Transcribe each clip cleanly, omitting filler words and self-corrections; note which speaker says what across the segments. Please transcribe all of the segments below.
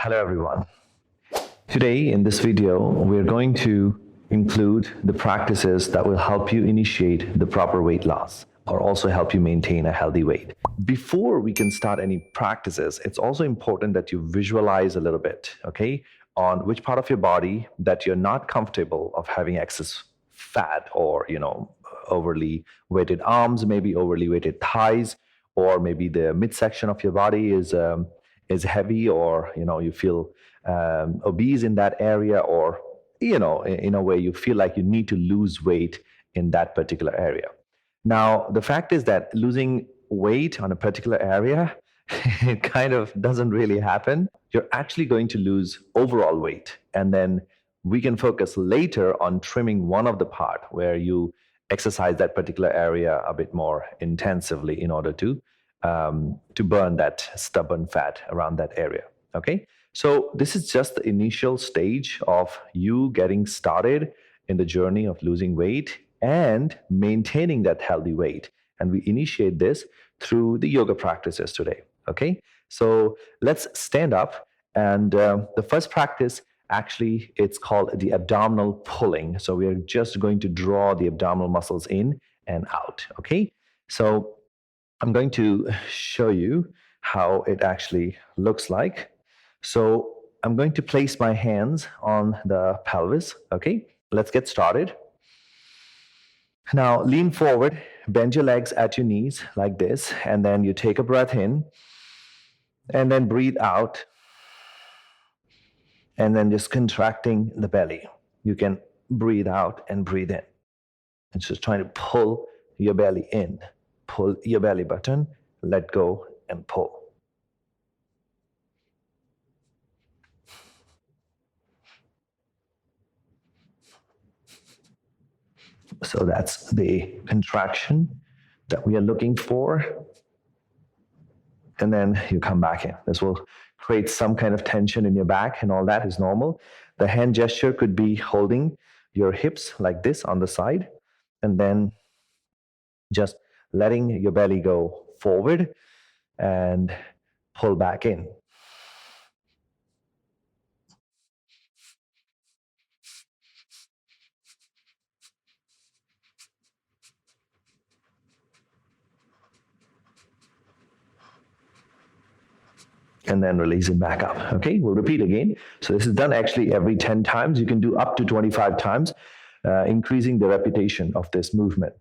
Speaker 1: Hello everyone. Today in this video, we're going to include the practices that will help you initiate the proper weight loss or also help you maintain a healthy weight. Before we can start any practices, it's also important that you visualize a little bit, okay, on which part of your body that you're not comfortable of having excess fat or, overly weighted arms, maybe overly weighted thighs, or maybe the midsection of your body is heavy, or you feel obese in that area, or in a way you feel like you need to lose weight in that particular area. Now the fact is that losing weight on a particular area it kind of doesn't really happen. You're actually going to lose overall weight, and then we can focus later on trimming one of the part where you exercise that particular area a bit more intensively in order to burn that stubborn fat around that area. Okay, so this is just the initial stage of you getting started in the journey of losing weight and maintaining that healthy weight. And we initiate this through the yoga practices today. Okay, so let's stand up. And the first practice, actually, it's called the abdominal pulling. So we are just going to draw the abdominal muscles in and out. Okay, so I'm going to show you how it actually looks like. So I'm going to place my hands on the pelvis. Okay, let's get started. Now lean forward, bend your legs at your knees like this, and then you take a breath in, and then breathe out, and then just contracting the belly. You can breathe out and breathe in. It's just trying to pull your belly in. Pull your belly button, let go, and pull. So that's the contraction that we are looking for. And then you come back in. This will create some kind of tension in your back, and all that is normal. The hand gesture could be holding your hips like this on the side, and then just letting your belly go forward and pull back in. And then release it back up. Okay, we'll repeat again. So this is done actually every 10 times. You can do up to 25 times, increasing the repetition of this movement.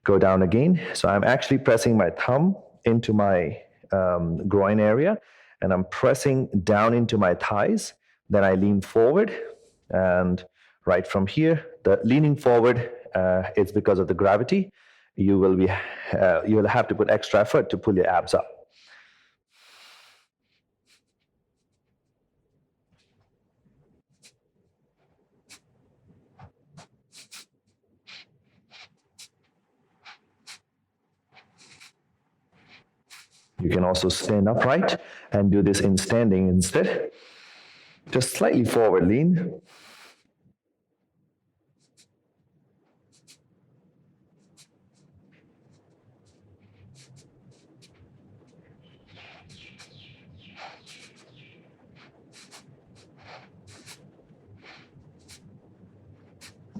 Speaker 1: Go down again. So I'm actually pressing my thumb into my groin area, and I'm pressing down into my thighs. Then I lean forward, and right from here, the leaning forward is because of the gravity. You will have to put extra effort to pull your abs up. You can also stand upright and do this in standing instead. Just slightly forward lean.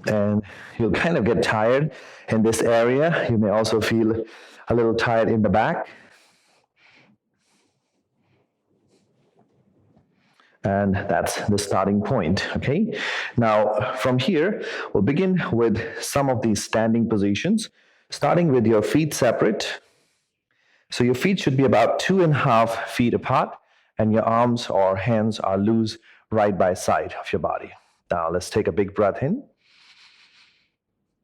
Speaker 1: And you'll kind of get tired in this area. You may also feel a little tired in the back. And that's the starting point, okay? Now, from here, we'll begin with some of these standing positions, starting with your feet separate. So your feet should be about 2.5 feet apart, and your arms or hands are loose right by side of your body. Now, let's take a big breath in.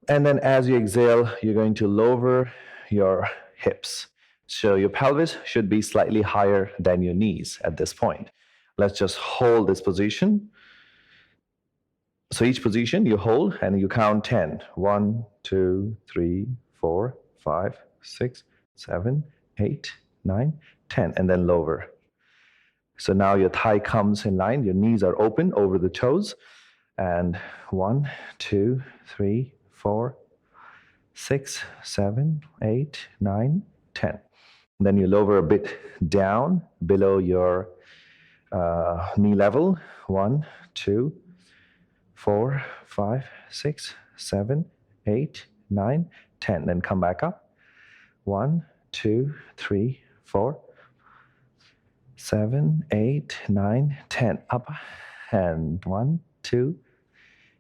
Speaker 1: And then as you exhale, you're going to lower your hips. So your pelvis should be slightly higher than your knees at this point. Let's just hold this position. So each position you hold and you count 10. 1, 2, 3, 4, 5, 6, 7, 8, 9, 10, and then lower. So now your thigh comes in line, your knees are open over the toes. And 1, 2, 3, 4, 6, 7, 8, 9, 10. And then you lower a bit down below your knee level. 1, 2, 4, 5, 6, 7, 8, 9, 10. Then come back up. 1, 2, 3, 4, 7, 8, 9, 10. Up. And 1, 2,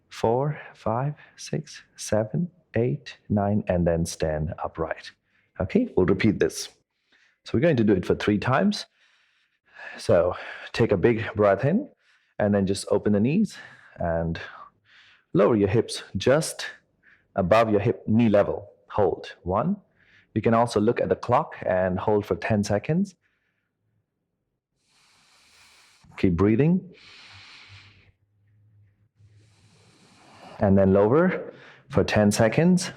Speaker 1: 4, 5, 6, 7, 8, 9, and then stand upright. Okay, we'll repeat this. So we're going to do it for 3 times. So take a big breath in, and then just open the knees and lower your hips just above your hip knee level. Hold. 1. You can also look at the clock and hold for 10 seconds. Keep breathing. And then lower for 10 seconds.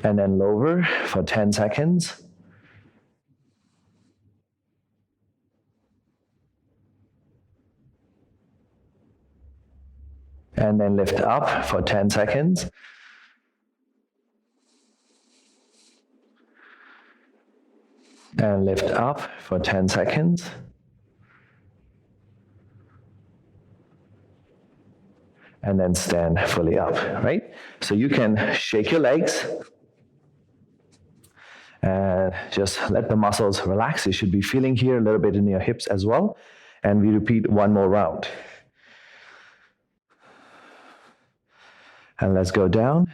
Speaker 1: And then lower for 10 seconds. And then lift up for 10 seconds. And lift up for 10 seconds. And then stand fully up, right? So you can shake your legs and just let the muscles relax. You should be feeling here a little bit in your hips as well. And we repeat 1 more round. And let's go down,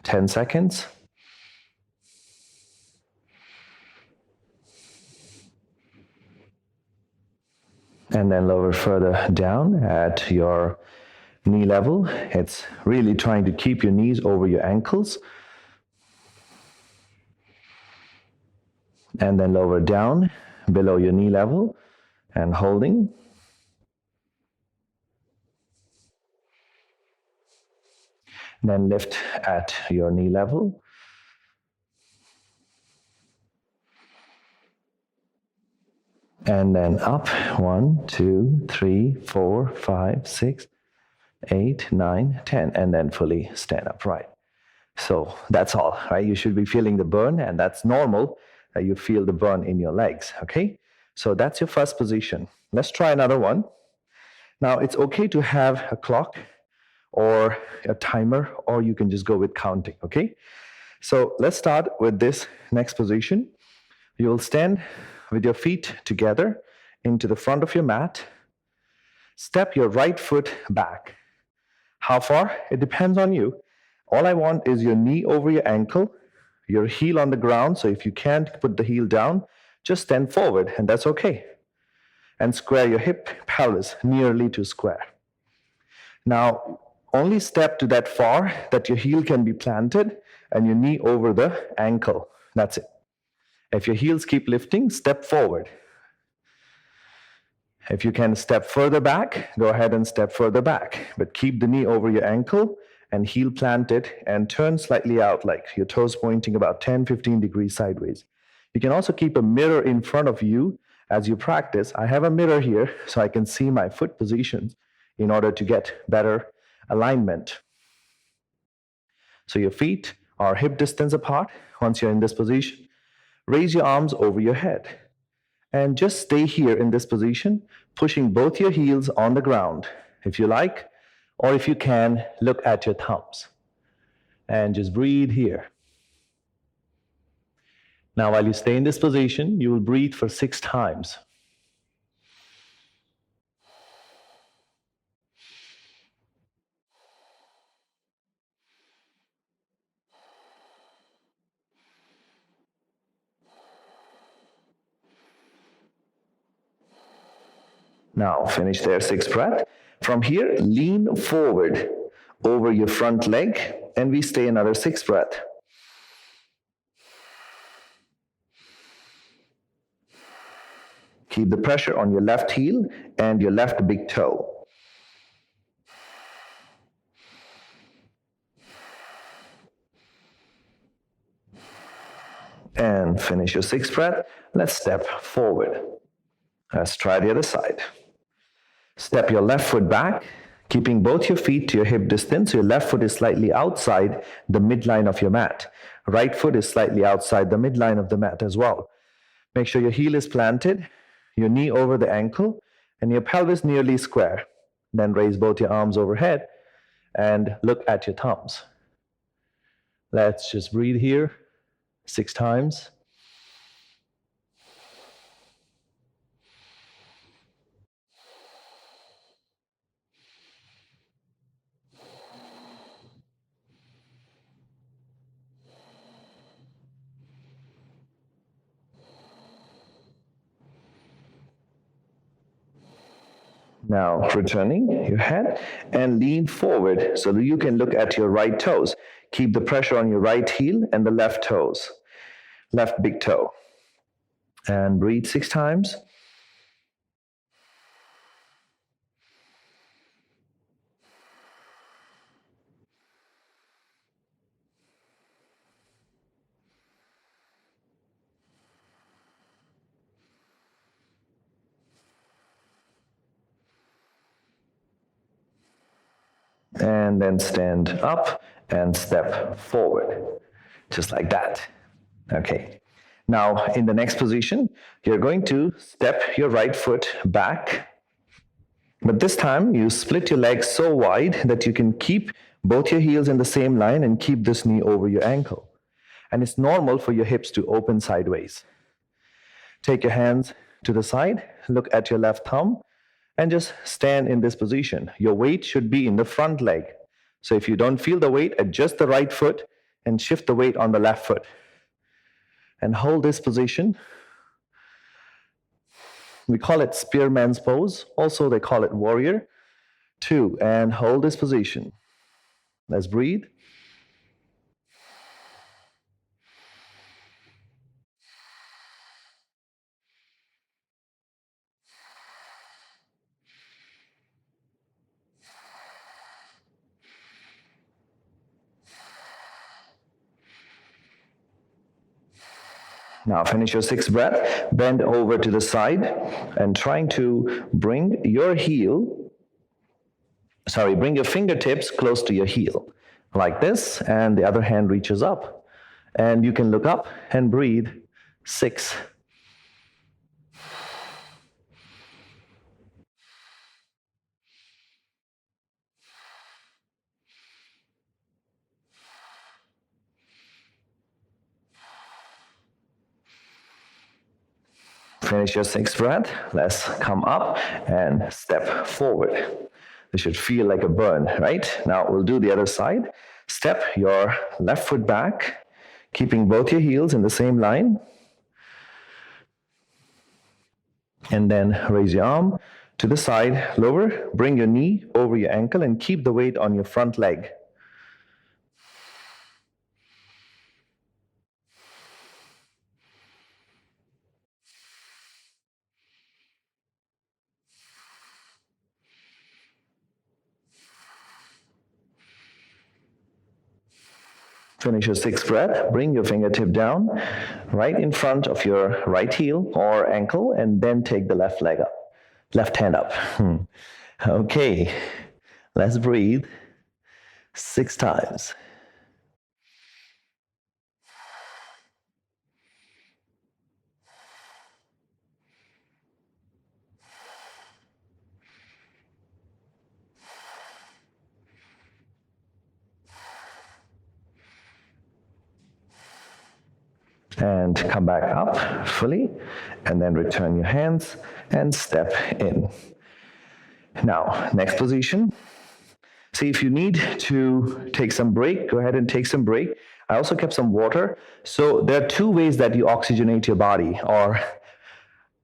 Speaker 1: 10 seconds. And then lower further down at your knee level. It's really trying to keep your knees over your ankles. And then lower down below your knee level and holding. Then lift at your knee level. And then up. 1, 2, 3, 4, 5, 6, 8, 9, 10. And then fully stand upright. So that's all, right? You should be feeling the burn, and that's normal that you feel the burn in your legs, okay? So that's your first position. Let's try another one. Now, it's okay to have a clock or a timer, or you can just go with counting, okay? So let's start with this next position. You will stand with your feet together into the front of your mat. Step your right foot back. How far? It depends on you. All I want is your knee over your ankle, your heel on the ground. So if you can't put the heel down, just stand forward, and that's okay. And square your hip pelvis nearly to square. Now, only step to that far that your heel can be planted and your knee over the ankle. That's it. If your heels keep lifting, step forward. If you can step further back, go ahead and step further back. But keep the knee over your ankle and heel planted, and turn slightly out, like your toes pointing about 10-15 degrees sideways. You can also keep a mirror in front of you as you practice. I have a mirror here so I can see my foot positions in order to get better alignment. So your feet are hip distance apart. Once you're in this position, raise your arms over your head. And just stay here in this position, pushing both your heels on the ground. If you like, or if you can, look at your thumbs. And just breathe here. Now, while you stay in this position, you will breathe for 6 times. Now, finish there, 6 breath. From here, lean forward over your front leg, and we stay another 6 breath. Keep the pressure on your left heel and your left big toe. And finish your 6th breath. Let's step forward. Let's try the other side. Step your left foot back. Keeping both your feet to your hip distance, your left foot is slightly outside the midline of your mat. Right foot is slightly outside the midline of the mat as well. Make sure your heel is planted, your knee over the ankle, and your pelvis nearly square. Then raise both your arms overhead and look at your thumbs. Let's just breathe here 6 times. Now, returning your head and lean forward so that you can look at your right toes. Keep the pressure on your right heel and the left toes, left big toe. And breathe 6 times. And then stand up and step forward, just like that. Okay. Now, in the next position, you're going to step your right foot back, but this time you split your legs so wide that you can keep both your heels in the same line and keep this knee over your ankle. And it's normal for your hips to open sideways. Take your hands to the side, look at your left thumb, and just stand in this position. Your weight should be in the front leg. So if you don't feel the weight, adjust the right foot and shift the weight on the left foot. And hold this position. We call it spearman's pose. Also, they call it warrior. 2, and hold this position. Let's breathe. Now finish your 6th breath, bend over to the side and trying to bring your fingertips close to your heel, like this, and the other hand reaches up. And you can look up and breathe 6. Finish your 6th breath. Let's come up and step forward. This should feel like a burn, right? Now we'll do the other side. Step your left foot back, keeping both your heels in the same line. And then raise your arm to the side, lower, bring your knee over your ankle and keep the weight on your front leg. Finish your 6th breath. Bring your fingertip down right in front of your right heel or ankle, and then take the left leg up, left hand up. Okay, let's breathe 6 times. And come back up fully, and then return your hands and step in. Now, next position. See, if you need to take some break, go ahead and take some break. I also kept some water. So there are 2 ways that you oxygenate your body. Or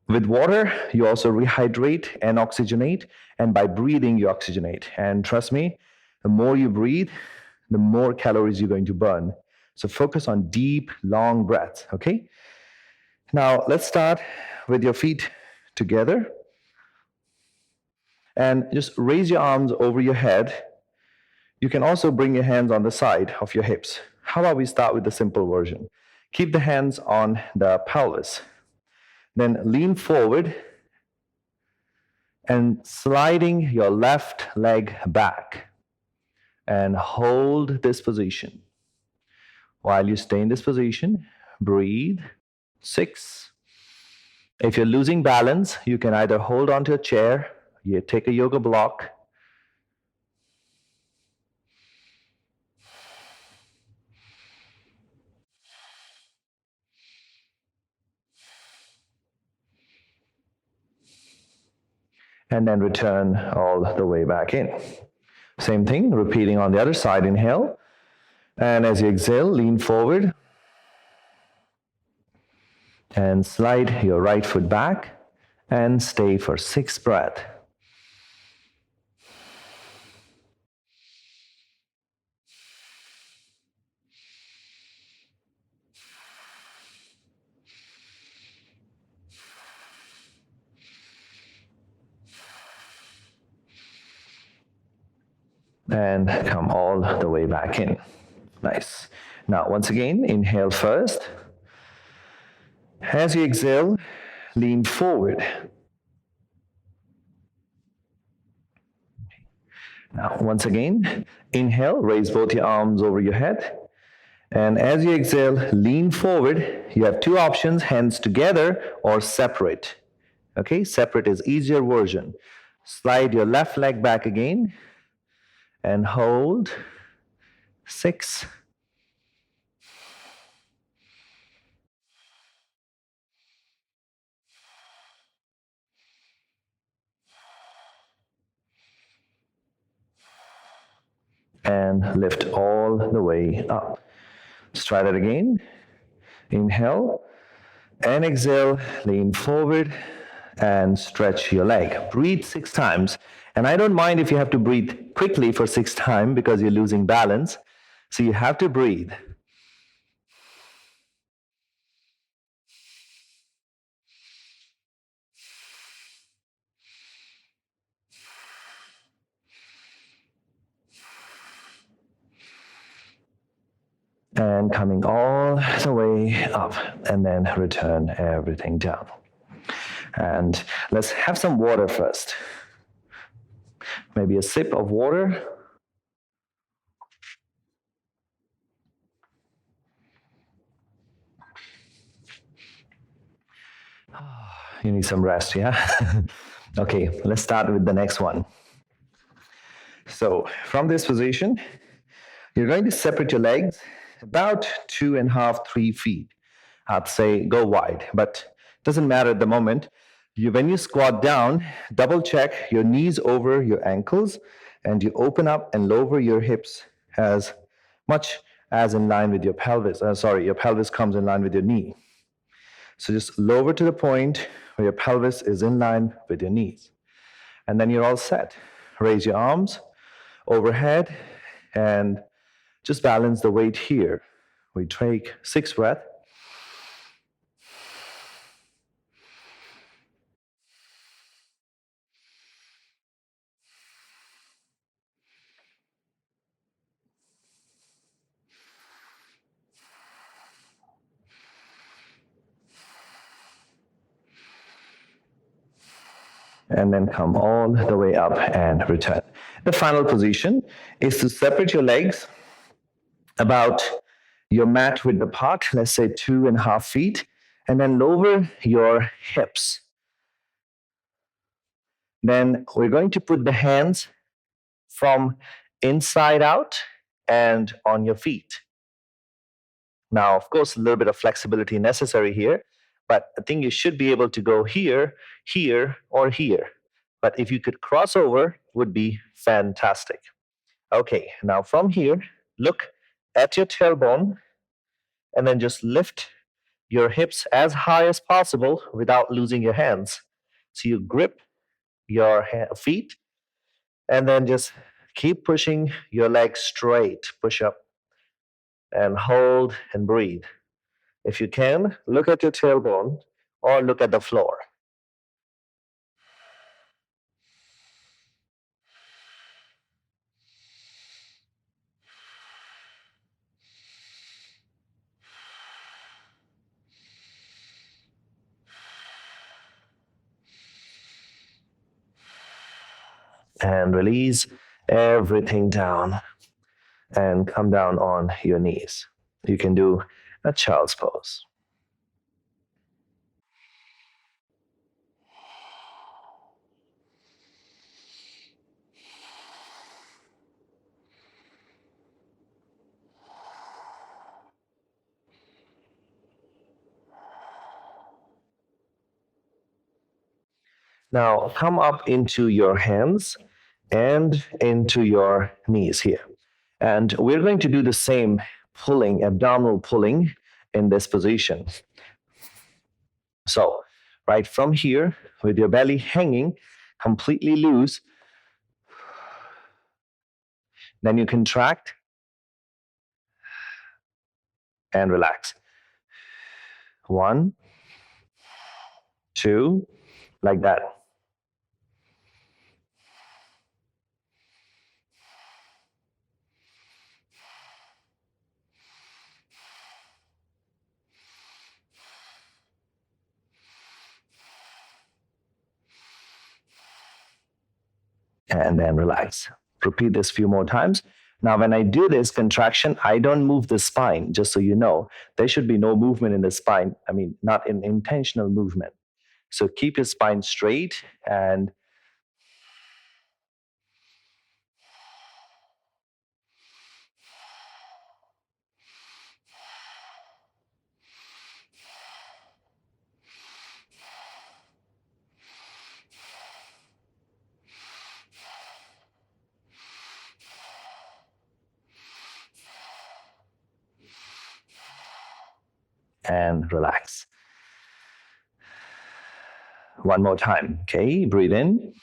Speaker 1: with water, you also rehydrate and oxygenate, and by breathing, you oxygenate. And trust me, the more you breathe, the more calories you're going to burn. So focus on deep, long breaths, okay? Now, let's start with your feet together. And just raise your arms over your head. You can also bring your hands on the side of your hips. How about we start with the simple version? Keep the hands on the pelvis. Then lean forward and sliding your left leg back. And hold this position. While you stay in this position, breathe. 6. If you're losing balance, you can either hold onto a chair, you take a yoga block, and then return all the way back in. Same thing, repeating on the other side. Inhale, and as you exhale, lean forward and slide your right foot back and stay for 6 breaths. And come all the way back in. Nice. Now, once again, inhale first. As you exhale, lean forward. Now, once again, inhale, raise both your arms over your head. And as you exhale, lean forward. You have 2 options, hands together or separate. Okay, separate is easier version. Slide your left leg back again and hold. 6. And lift all the way up. Let's try that again. Inhale and exhale, lean forward and stretch your leg. Breathe 6 times. And I don't mind if you have to breathe quickly for 6 times because you're losing balance. So you have to breathe. And coming all the way up, and then return everything down. And let's have some water first. Maybe a sip of water. You need some rest, yeah? Okay, let's start with the next one. So from this position, you're going to separate your legs about 2.5, 3 feet. I'd say go wide, but it doesn't matter at the moment. When you squat down, double check your knees over your ankles, and you open up and lower your hips as much as in line with your pelvis. Your pelvis comes in line with your knee. So just lower to the point where your pelvis is in line with your knees. And then you're all set. Raise your arms overhead and just balance the weight here. We take 6 breaths. And then come all the way up and return. The final position is to separate your legs about your mat width apart, let's say 2.5 feet, and then lower your hips. Then we're going to put the hands from inside out and on your feet. Now, of course, a little bit of flexibility necessary here, but I think you should be able to go here, here, or here. But if you could cross over, would be fantastic. Okay, now from here, look at your tailbone and then just lift your hips as high as possible without losing your hands. So you grip your feet and then just keep pushing your legs straight. Push up and hold and breathe. If you can, look at your tailbone or look at the floor. And release everything down and come down on your knees. You can do a child's pose. Now come up into your hands and into your knees here. And we're going to do the same pulling, abdominal pulling in this position. So, right from here, with your belly hanging completely loose, then you contract and relax. 1, 2, like that. And then relax. Repeat this a few more times. Now, when I do this contraction, I don't move the spine, just so you know. There should be no movement in the spine. I mean, not an intentional movement. So keep your spine straight and relax. One more time. Okay, breathe in.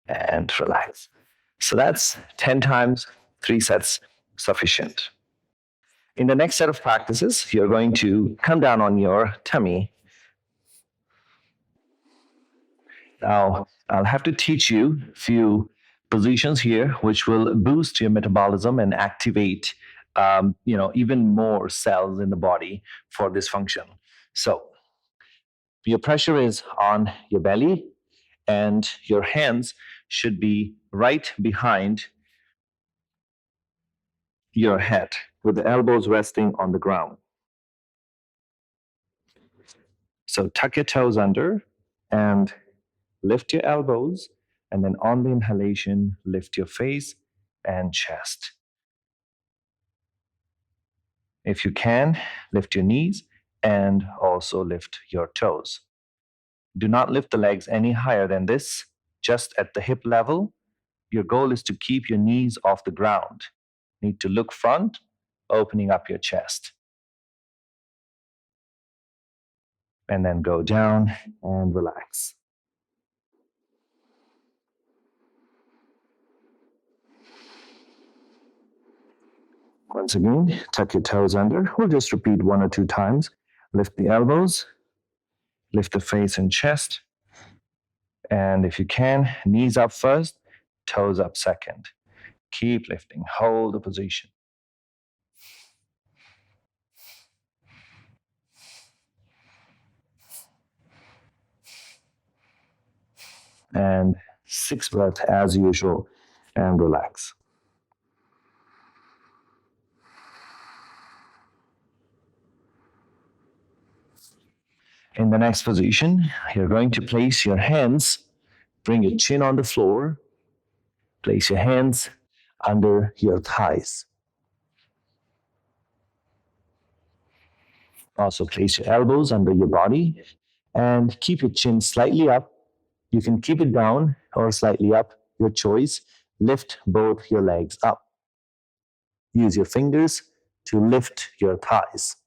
Speaker 1: And relax. So that's 10 times, 3 sets sufficient. In the next set of practices, you're going to come down on your tummy. Now, I'll have to teach you a few positions here which will boost your metabolism and activate even more cells in the body for this function. So your pressure is on your belly and your hands should be right behind your head with the elbows resting on the ground. So tuck your toes under and lift your elbows. And then on the inhalation, lift your face and chest. If you can, lift your knees and also lift your toes. Do not lift the legs any higher than this, just at the hip level. Your goal is to keep your knees off the ground. Need to look front, opening up your chest. And then go down and relax. Once again, tuck your toes under. We'll just repeat 1 or 2 times. Lift the elbows, lift the face and chest. And if you can, knees up first, toes up second. Keep lifting, hold the position. And 6 breaths as usual, and relax. In the next position, you're going to place your hands, bring your chin on the floor, place your hands under your thighs. Also place your elbows under your body and keep your chin slightly up. You can keep it down or slightly up, your choice. Lift both your legs up. Use your fingers to lift your thighs.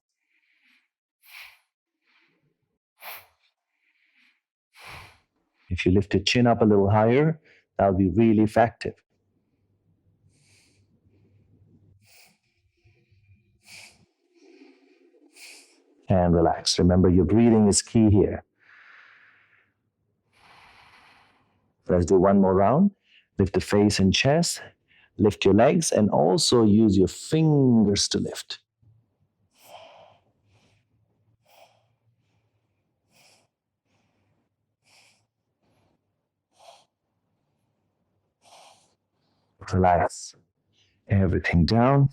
Speaker 1: If you lift your chin up a little higher, that'll be really effective. And relax. Remember, your breathing is key here. Let's do one more round. Lift the face and chest. Lift your legs and also use your fingers to lift. Relax everything down.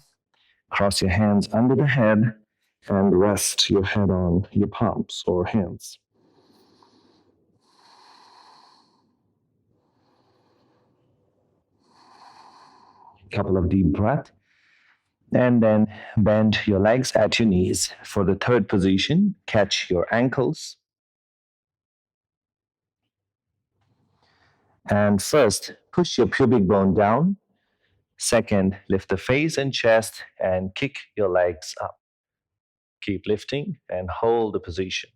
Speaker 1: Cross your hands under the head and rest your head on your palms or hands. Couple of deep breaths. And then bend your legs at your knees. For the third position, catch your ankles. And first, push your pubic bone down. Second, lift the face and chest and kick your legs up. Keep lifting and hold the position.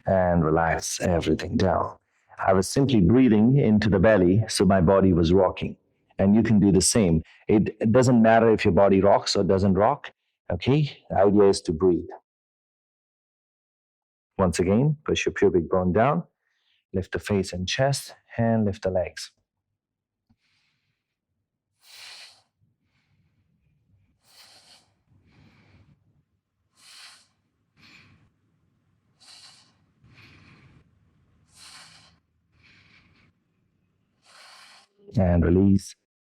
Speaker 1: And relax everything down. I was simply breathing into the belly, so my body was rocking. And you can do the same. It doesn't matter if your body rocks or doesn't rock. Okay? The idea is to breathe. Once again, push your pubic bone down, lift the face and chest, and lift the legs. And release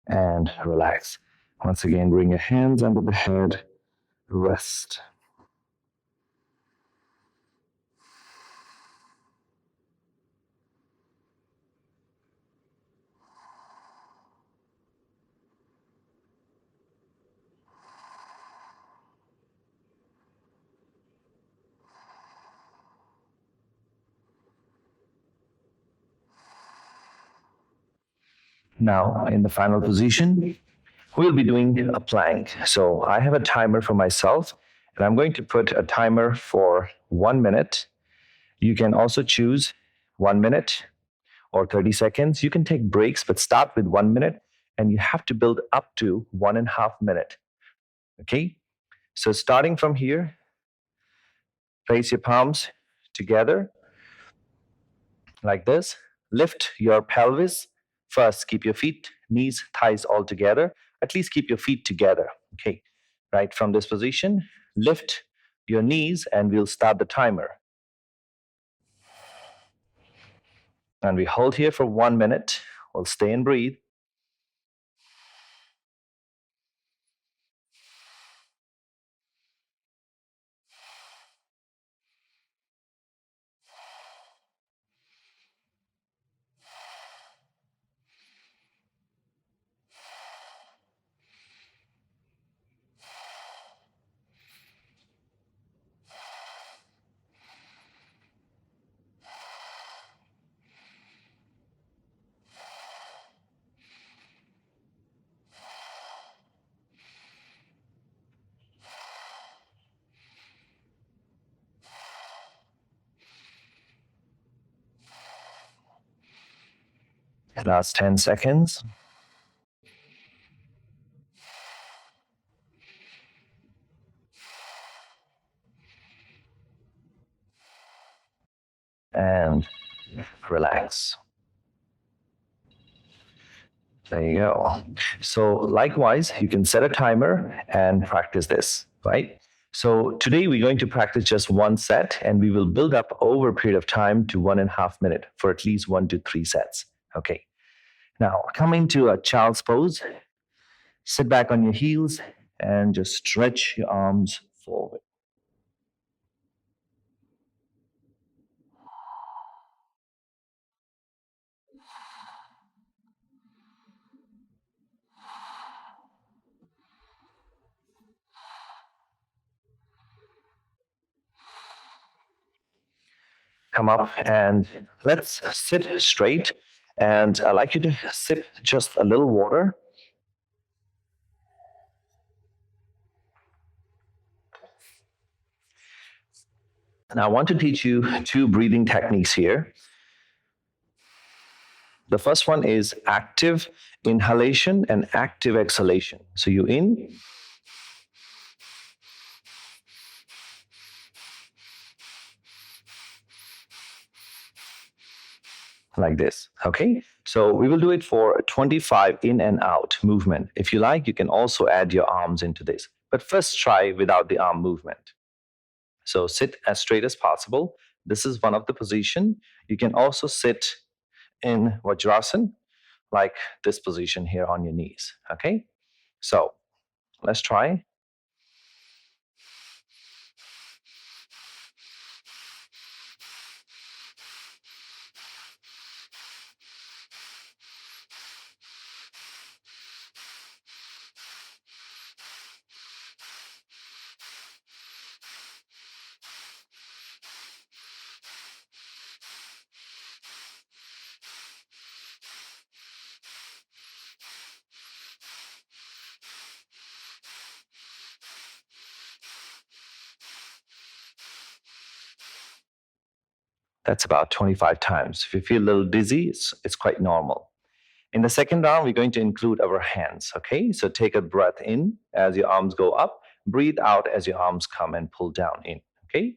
Speaker 1: and relax. Once again, bring your hands under the head, rest. Now, in the final position, we'll be doing a plank. So I have a timer for myself, and I'm going to put a timer for 1 minute. You can also choose 1 minute or 30 seconds. You can take breaks, but start with 1 minute, and you have to build up to 1.5 minutes. Okay? So starting from here, place your palms together like this. Lift your pelvis. First, keep your feet, knees, thighs all together. At least keep your feet together. Okay. Right from this position, lift your knees and we'll start the timer. And we hold here for 1 minute. We'll stay and breathe. Last 10 seconds. And relax. There you go. So, likewise, you can set a timer and practice this, right? So, today we're going to practice just one set and we will build up over a period of time to 1.5 minutes for at least 1 to 3 sets. Okay. Now, coming to a child's pose, sit back on your heels and just stretch your arms forward. Come up and let's sit straight. And I'd like you to sip just a little water. And I want to teach you two breathing techniques here. The first one is active inhalation and active exhalation. So you in, like this. Okay. So we will do it for 25 in and out movement. If you like, you can also add your arms into this. But first try without the arm movement. So sit as straight as possible. This is one of the position. You can also sit in Vajrasana, like this position here on your knees. Okay. So let's try. That's about 25 times. If you feel a little dizzy, it's quite normal. In the second round, we're going to include our hands. Okay, so take a breath in as your arms go up, breathe out as your arms come and pull down in. Okay,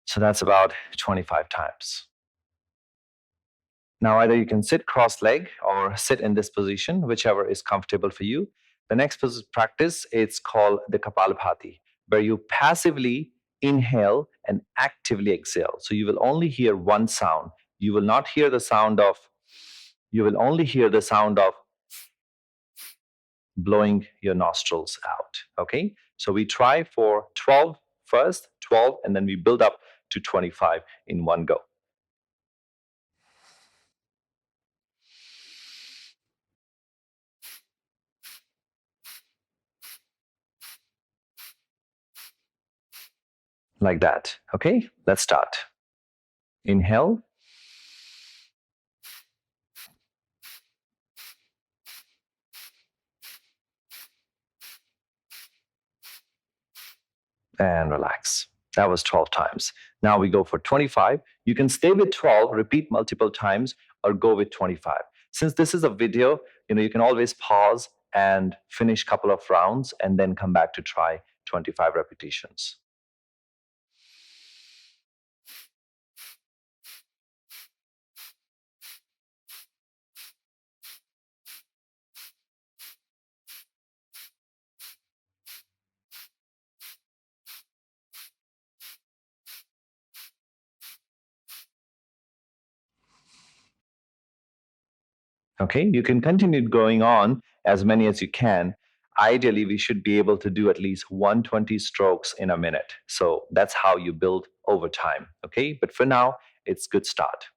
Speaker 1: so that's about 25 times. Now, either you can sit cross leg or sit in this position, whichever is comfortable for you. The next practice, it's called the Kapalabhati, where you passively inhale and actively exhale. So you will only hear one sound. You will not hear the sound of, you will only hear the sound of blowing your nostrils out. Okay. So we try for 12 first, 12, and then we build up to 25 in one go. Like that. Okay. Let's start. Inhale. And relax. That was 12 times. Now we go for 25. You can stay with 12, repeat multiple times, or go with 25. Since this is a video, you can always pause and finish a couple of rounds and then come back to try 25 repetitions. Okay, you can continue going on as many as you can. Ideally, we should be able to do at least 120 strokes in a minute. So that's how you build over time. Okay, but for now, it's good start.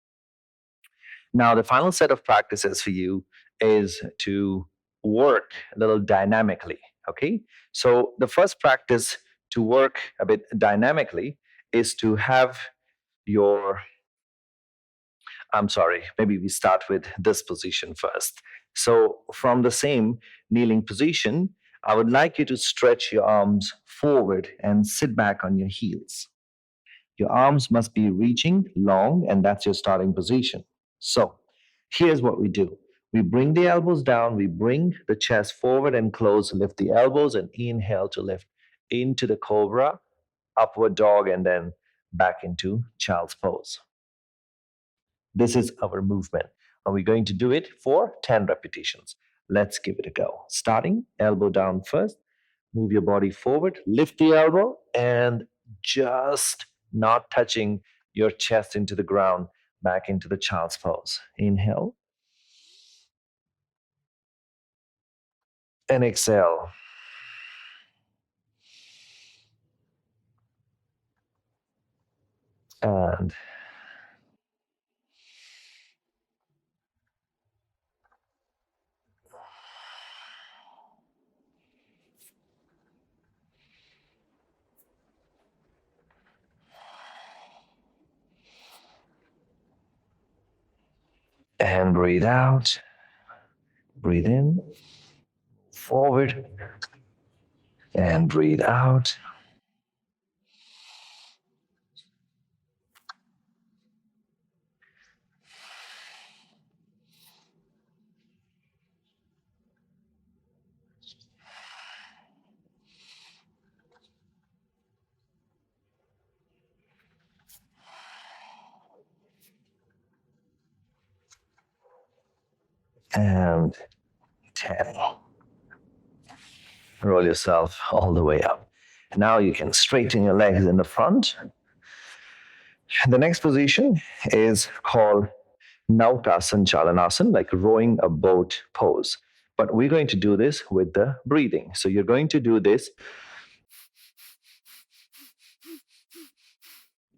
Speaker 1: Now, the final set of practices for you is to work a little dynamically. Okay, so the first practice to work a bit dynamically is to have your I'm sorry, maybe we start with this position first. So, from the same kneeling position, I would like you to stretch your arms forward and sit back on your heels. Your arms must be reaching long, and that's your starting position. So, here's what we do: we bring the elbows down, we bring the chest forward and close, lift the elbows, and inhale to lift into the cobra, upward dog, and then back into child's pose. This is our movement. And we're going to do it for 10 repetitions. Let's give it a go. Starting, elbow down first. Move your body forward, lift the elbow, and just not touching your chest into the ground, back into the child's pose. Inhale and exhale. And breathe out. Breathe in, forward, and breathe out. And 10. Roll yourself all the way up. Now you can straighten your legs in the front. The next position is called Nauka Sanchalanasana, like rowing a boat pose. But we're going to do this with the breathing. So you're going to do this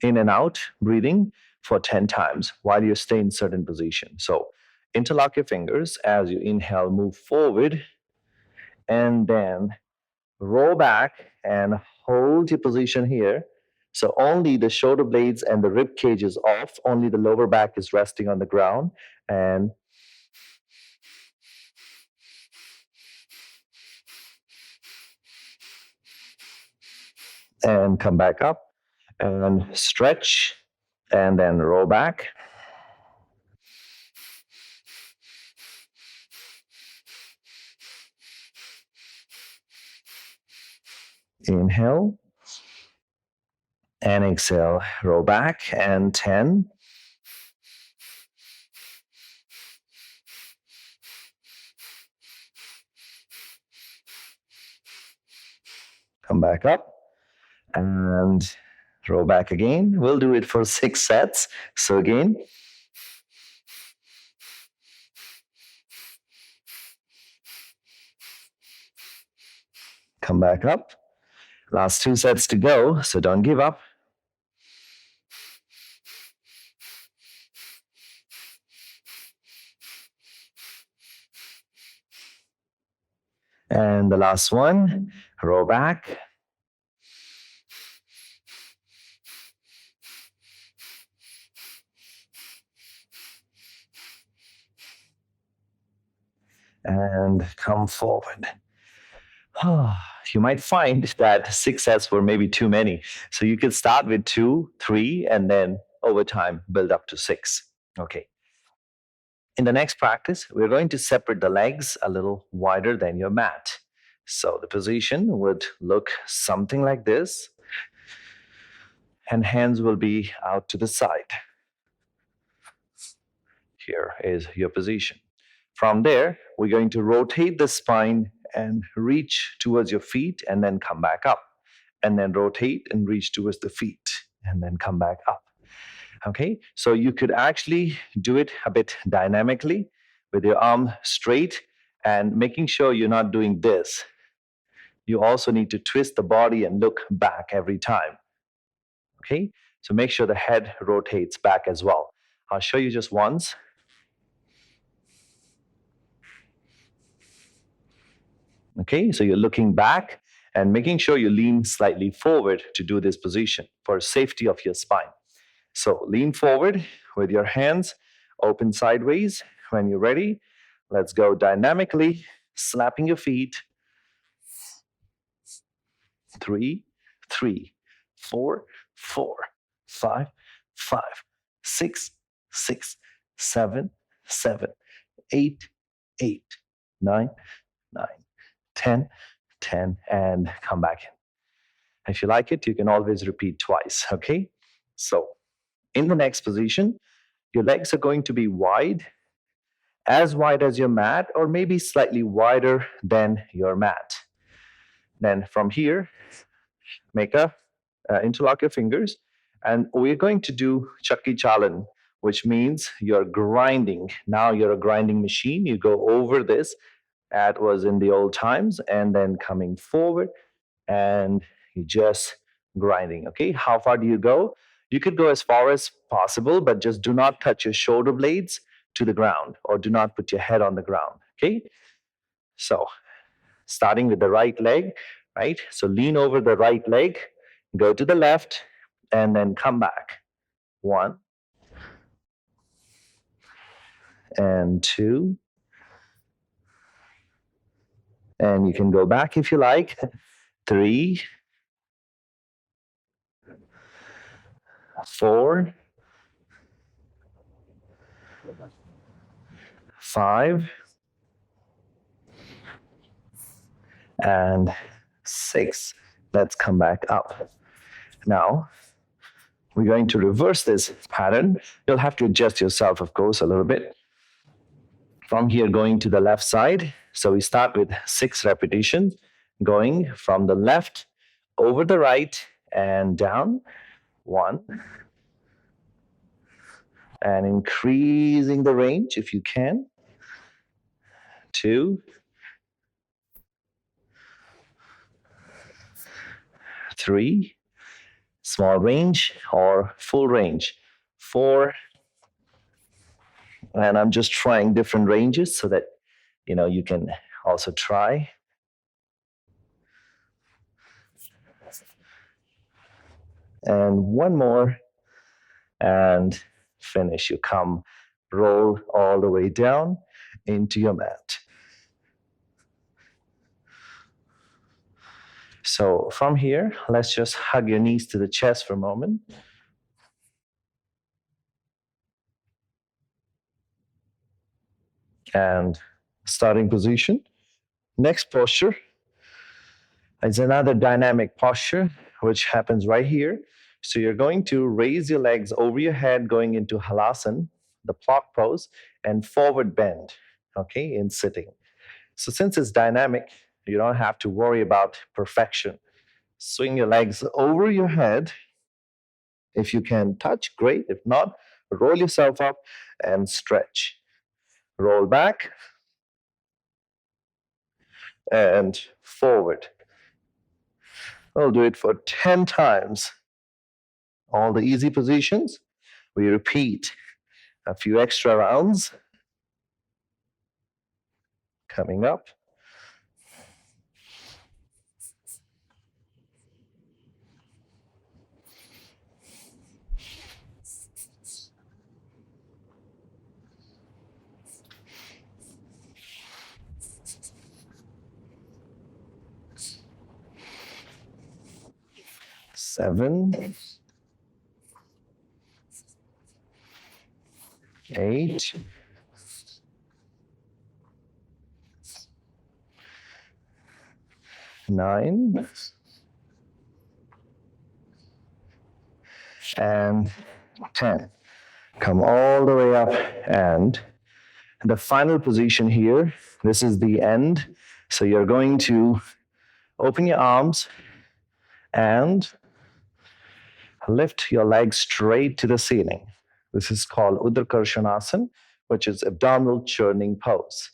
Speaker 1: in and out breathing for 10 times while you stay in certain position. So interlock your fingers as you inhale, move forward, and then roll back and hold your position here. So only the shoulder blades and the rib cage is off, only the lower back is resting on the ground. And come back up and stretch and then roll back. Inhale and exhale, roll back, and 10. Come back up and roll back again. We'll do it for 6 sets. So again, come back up. Last 2 sets to go, so don't give up. And the last one, roll back. And come forward. You might find that 6 sets were maybe too many. So you could start with 2, 3, and then over time build up to 6. Okay. In the next practice, we're going to separate the legs a little wider than your mat. So the position would look something like this, and hands will be out to the side. Here is your position. From there, we're going to rotate the spine and reach towards your feet and then come back up. And then rotate and reach towards the feet and then come back up. Okay, so you could actually do it a bit dynamically with your arm straight and making sure you're not doing this. You also need to twist the body and look back every time. Okay, so make sure the head rotates back as well. I'll show you just once. Okay, so you're looking back and making sure you lean slightly forward to do this position for safety of your spine. So lean forward with your hands open sideways. When you're ready, let's go dynamically, slapping your feet. 3, 3, 4, 4, 5, 5, 6, 6, 7, 7, 8, 8, 9, 9, 10, 10, and come back in. If you like it, you can always repeat twice, okay? So in the next position, your legs are going to be wide, as wide as your mat, or maybe slightly wider than your mat. Then from here, interlock your fingers, and we're going to do Chakki Chalan, which means you're grinding. Now you're a grinding machine. You go over this, as was in the old times, and then coming forward, and you just grinding. Okay, how far do you go? You could go as far as possible, but just do not touch your shoulder blades to the ground or do not put your head on the ground. Okay? So, starting with the right leg, right? So, lean over the right leg, go to the left, and then come back. 1 and 2. And you can go back if you like. 3, 4, 5, and 6. Let's come back up. Now, we're going to reverse this pattern. You'll have to adjust yourself, of course, a little bit. From here, going to the left side. So we start with 6 repetitions, going from the left over the right and down. 1. And increasing the range if you can. 2. 3. Small range or full range. 4. And I'm just trying different ranges so that you can also try. And 1 more, and finish. You come, roll all the way down into your mat. So from here, let's just hug your knees to the chest for a moment. And starting position. Next posture is another dynamic posture, which happens right here. So you're going to raise your legs over your head, going into halasana, the block pose, and forward bend, okay, in sitting. So since it's dynamic, you don't have to worry about perfection. Swing your legs over your head. If you can touch, great. If not, roll yourself up and stretch. Roll back and forward. We'll do it for 10 times. All the easy positions. We repeat a few extra rounds. Coming up. Seven, 8, 9, and 10. Come all the way up, and the final position here, this is the end. So you're going to open your arms and lift your legs straight to the ceiling. This is called Uddra which is abdominal churning pose.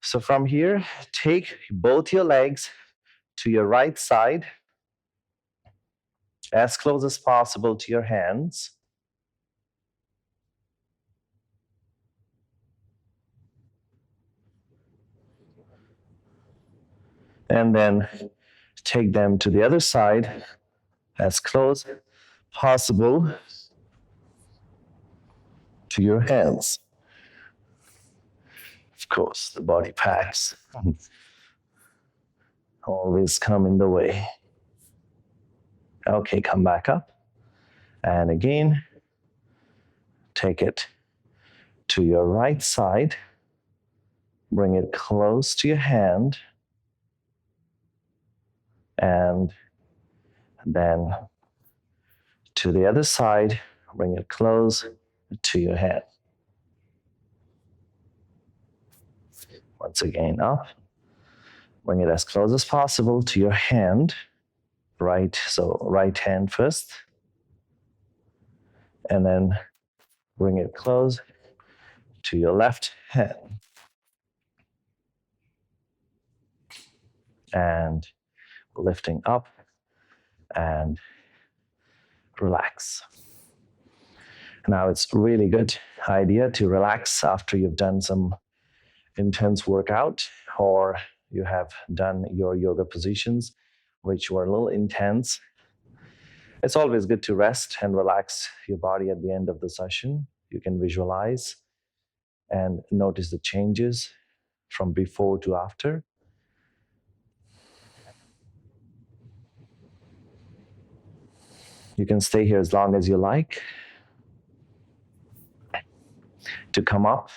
Speaker 1: So from here, take both your legs to your right side, as close as possible to your hands. And then take them to the other side, as close possible to your hands. Of course, the body packs always come in the way. Okay, come back up. And again, take it to your right side. Bring it close to your hand. And then to the other side, bring it close to your hand. Once again, up. Bring it as close as possible to your hand. Right, so right hand first. And then bring it close to your left hand. And lifting up and relax. Now, it's a really good idea to relax after you've done some intense workout or you have done your yoga positions, which were a little intense. It's always good to rest and relax your body at the end of the session. You can visualize and notice the changes from before to after. You can stay here as long as you like. To come up,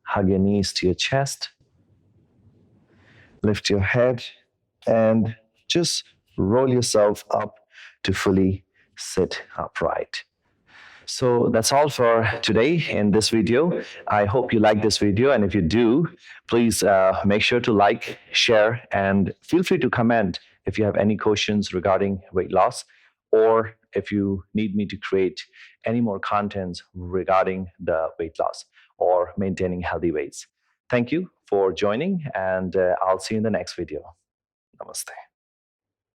Speaker 1: hug your knees to your chest, lift your head, and just roll yourself up to fully sit upright. So that's all for today in this video. I hope you like this video. And if you do, please make sure to like, share, and feel free to comment if you have any questions regarding weight loss, or if you need me to create any more content regarding the weight loss or maintaining healthy weights. Thank you for joining, and I'll see you in the next video. Namaste.